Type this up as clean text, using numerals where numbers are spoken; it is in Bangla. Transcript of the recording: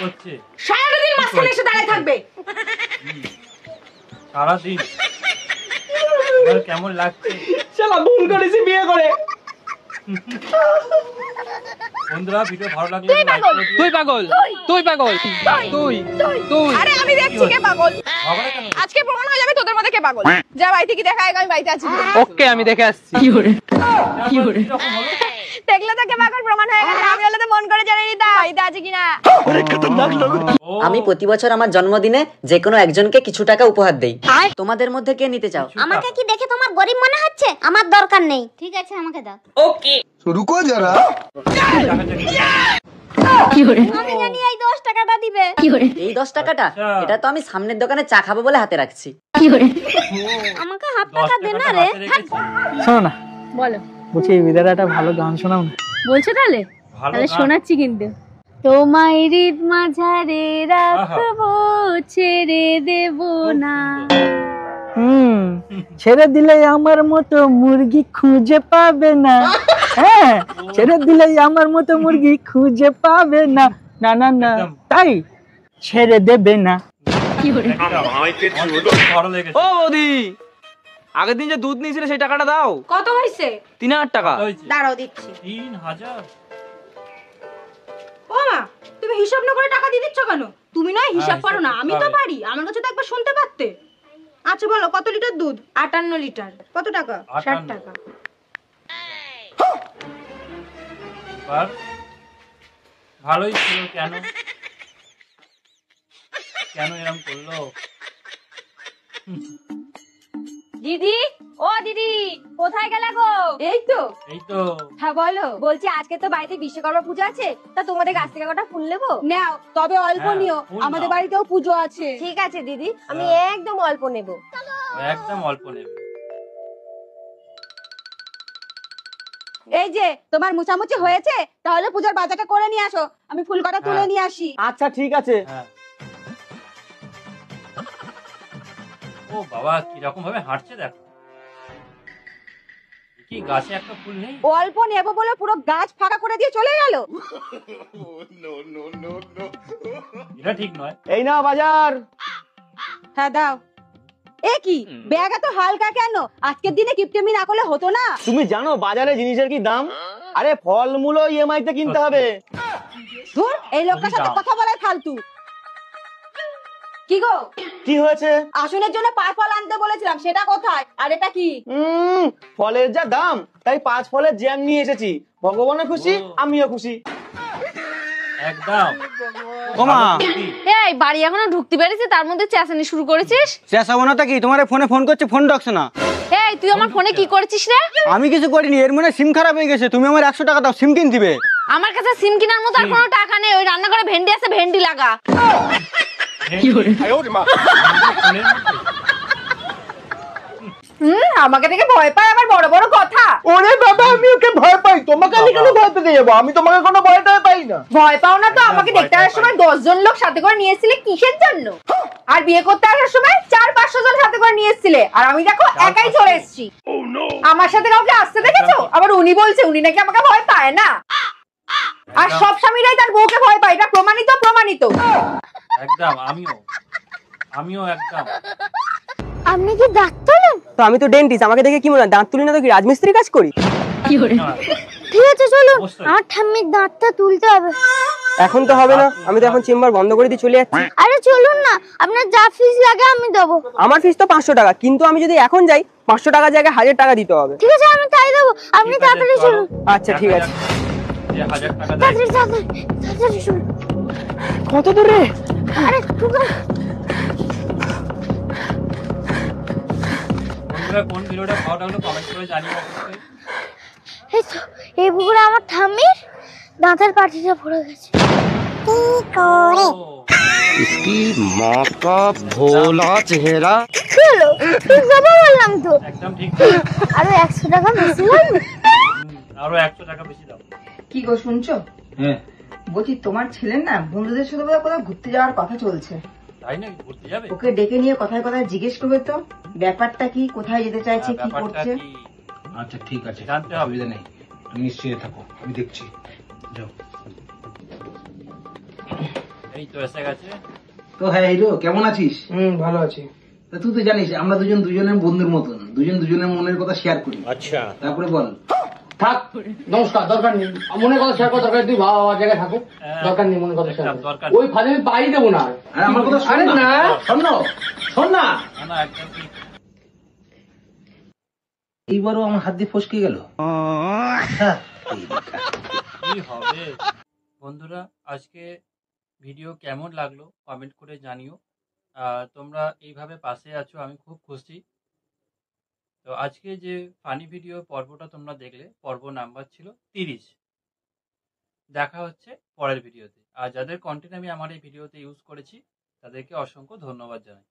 করছে? সারাদিন মাঝখানে এসে দাঁড়িয়ে থাকবে। সারাদিন কেমন লাগছে? শালা ভুল করেছি বিয়ে করে। বন্ধুরা ভিডিও ভালো লাগলে তুই পাগল, তুই পাগল, তুই তুই। আরে আমি দেখছি কে পাগল। আজকে প্রমাণ হয়ে যাবে তোদের মধ্যে কে পাগল। যা বাড়িতে কি দেখা, আমি বাড়িতে আছি। ওকে আমি দেখে আসছি। দেখলে তো কে পাগল প্রমাণ হয়ে গেছে। আমি হলে তো মন করে জেনে নিতাম বাড়িতে আছে কিনা। আমি প্রতি বছর আমার জন্মদিনে যে কোনো একজনকে কিছু টাকা উপহার দেই। তোমাদের মধ্যে কে নিতে চাও? আমাকে কি দেখে তোমার গরিব মনে হচ্ছে? আমার দরকার নেই। ঠিক আছে আমাকে দাও। ওকে রুকো যারা। আমি জানি এই 10 টাকাটা দিবে। এই 10 টাকাটা এটা তো আমি সামনের দোকানে চা খাবো বলে হাতে রাখছি। আমাকে হাফ টাকা দে না রে। শোনো না, বলো। বলছি এই বিদাটা একটা ভালো গান শোনাও না। বলছো তাহলে? তাহলে শোনাচ্ছি কিন্তু। তোমায় হৃদ মাঝারে রাখবো, ছেড়ে দেব না। ছেড়ে দিলে আমার মতো মুরগি খুঁজে পাবে না। হ্যাঁ, ছেড়ে দিলে আমার মতো মুরগি খুঁজে পাবে না। না না না, তাই ছেড়ে দেবে না। ও বৌদি, আগের দিন যে দুধ নিয়েছিলে সেই টাকাটা দাও। কত হয়েছে? 3000 টাকা। দাঁড়াও দিচ্ছি। 3000? ও মা, তুমি হিসাব না করে টাকা দিয়ে দিচ্ছ কেন? তুমি নয় হিসাব করো না, আমি তো পারি। আমার কাছে তো একবার শুনতে পারতে। আচ্ছা বলো কত লিটার দুধ? 58 লিটার। কত টাকা? 60 টাকা। ভালোই ছিল, কেন কেন এরকম করলো? দিদি, ও দিদি, কোথায় গেলে গো? এই তো। হ্যাঁ বলো। বলছি আজকে তো বাড়িতে বিশ্বকর্মা পূজা আছে, তা তোমাদের গাছ থেকে কটা ফুল নেবো? নাও, তবে অল্প নিও, আমাদের বাড়িতেও পুজো আছে। ঠিক আছে দিদি, আমি একদম অল্প নেব। একদম অল্প নেবে। এই যে তোমার মুছামুছি হয়েছে, তাহলে পূজার বাজারটা করে নিয়ে আসো, আমি ফুল কটা তুলে নিয়ে আসি। আচ্ছা ঠিক আছে। ও বাবা, কিরকম ভাবে হাঁটছে দেখো। কি গাছে একটা ফুল নেই? অল্প নেবো বলে পুরো গাছ ফাঁকা করে দিয়ে চলে গেল। এটা ঠিক নয়। এই নাও বাজার। হ্যাঁ দাও। এ কি ব্যাগ এত হালকা কেন? আজকের দিনে কিপটেমি না করলে হতো না? তুমি জানো বাজারে জিনিসের কি দাম? আরে ফলমূলও ইএমআই তে কিনতে হবে। ধুর, এই লোকটার সাথে কথা বলাই ফালতু। কি গো, কি হয়েছে? আসনের জন্য 5 ফল আনতে বলেছিলাম, সেটা কোথায়? আর এটা কি? ফলের যা দাম, তাই 5 ফলের জ্যাম নিয়ে এসেছি। ভগবানও খুশি, আমিও খুশি। একদম। ওমা, এই বাড়ি এখনো ঢুকতে পেরেছিস, তার মধ্যে চেঁচানি শুরু করেছিস? চেঁচাবো না তা কি? তোমার ফোনে ফোন করছে, ফোন ডাকছে না। এই তুই আমার ফোনে কি করেছিস রে? আমি কিছু করিনি, এর মনে সিম খারাপ হয়ে গেছে। তুমি আমার 100 টাকা দাও, সিম কিন দিবে। আমার কাছে সিম কেনার মতো আর কোনো টাকা নেই। ওই রান্না করে ভেন্ডি আছে, ভেন্ডি লাগা। আমাকে দেখে ভয় পায়, আবার বড় বড় কথা। ওরে বাবা, আমি ওকে ভয় পাই? তোমাকে আমি কেন ভয় পেতে যাবো? আমি তোমাকে কোনো ভয়টাই পাই না। ভয় পাও না তো? আমাকে দেখতে আসার সময় 10 জন লোক সাথে করে নিয়ে এসেছিলে কিসের জন্য? আর বিয়ে করতে আসার সময় 400-500 জন সাথে করে নিয়ে এসেছিলে, আর আমি দেখো একাই চলে এসেছি। আমার সাথে কাউকে আসতে দেখেছো? আবার উনি বলছে উনি নাকি আমাকে ভয় পায় না। আর সব স্বামীরাই তার বউকে ভয় পায়, এটা প্রমাণিত। একদম, আমিও একদম। আপনি কি দাঁত তোলেন? তো আমি তো ডেন্টিস্ট, আমাকে দেখে কি মনে হয় দাঁত তুলি না তো কি রাজমিস্ত্রি কাজ করি? ঠিক আছে চলুন, আমার ঠাম্মির দাঁতটা তুলতে হবে। এখন তো হবে না, আমি তো এখন চেম্বার বন্ধ করে দিয়ে চলে যাচ্ছি। আরে চলুন না, আপনার যা ফিস লাগে আমি দেবো। আমার ফিস তো 500 টাকা, কিন্তু আমি যদি এখন যাই 500 টাকার জায়গায় 1000 টাকা দিতে হবে। ঠিক আছে আমি তাই দেবো, আপনি তাড়াতাড়ি চলুন। আচ্ছা ঠিক আছে। 1000 টাকা দেয়। তাড়াতাড়ি চলুন। কত দূরে? আরে টুকরা কোন ভিডিওটা ভালো লাগলো কমেন্ট করে জানিও অবশ্যই। এই তো এই পুকুরে আমার ঠাম্মির দাঁতের পাটিটা পড়ে গেছে। কি করে इसकी माँ का भोला चेहरा। কি হলো? ঠিক যাবো বললাম তো। একদম ঠিক। আরো 100 টাকা বেশি লাগবে। আরো 100 টাকা বেশি দাও। কি গো শুনছো? হ্যাঁ বলছি তোমার ছেলে না বন্ধুদের সাথে বোধহয় কোথাও ঘুরতে যাওয়ার কথা চলছে। তাই নাকি? ঘুরতে যাবে? ওকে ডেকে নিয়ে কথায় কথায় জিজ্ঞেস করবে তো ব্যাপারটা কি, কোথায় যেতে চাইছে, কি করছে। আচ্ছা ঠিক আছে, জানতে হবে। অসুবিধা নেই, তুমি নিশ্চয়ই থাকো, আমি দেখছি। যাও। এই তো এসে গেছে। তো হ্যাঁ হিরো, কেমন আছিস? ভালো আছি। তা তুই তো জানিস আমরা দুজনের বন্ধুর মতন, দুজনের মনের কথা শেয়ার করি। अच्छा তারপরে বল। থাক, নমস্কার, দরকার নেই। মনে কথা শেয়ার করা দরকার, তুই বাবা জায়গায় থাকো, দরকার নেই মনে কথা শেয়ার দরকার ওই ফাঁদে আমি পাই দেবো না। আরে আমার কথা শোন না, শোন না, শোন না। না একদম ঠিক। এইবারও আমার হাত দিয়ে ফসকে গেল। কি হবে বন্ধুরা, আজকে ভিডিও কেমন লাগলো কমেন্ট করে জানিও। আর তোমরা এইভাবে পাশে আছো, আমি খুব খুশি। তো আজকে যে ফানি ভিডিও পর্বটা তোমরা দেখলে, পর্ব নাম্বার ছিল 30। দেখা হচ্ছে পরের ভিডিওতে। আর যাদের কন্টেন্ট আমি আমার এই ভিডিওতে ইউজ করেছি তাদেরকে অসংখ্য ধন্যবাদ জানাই।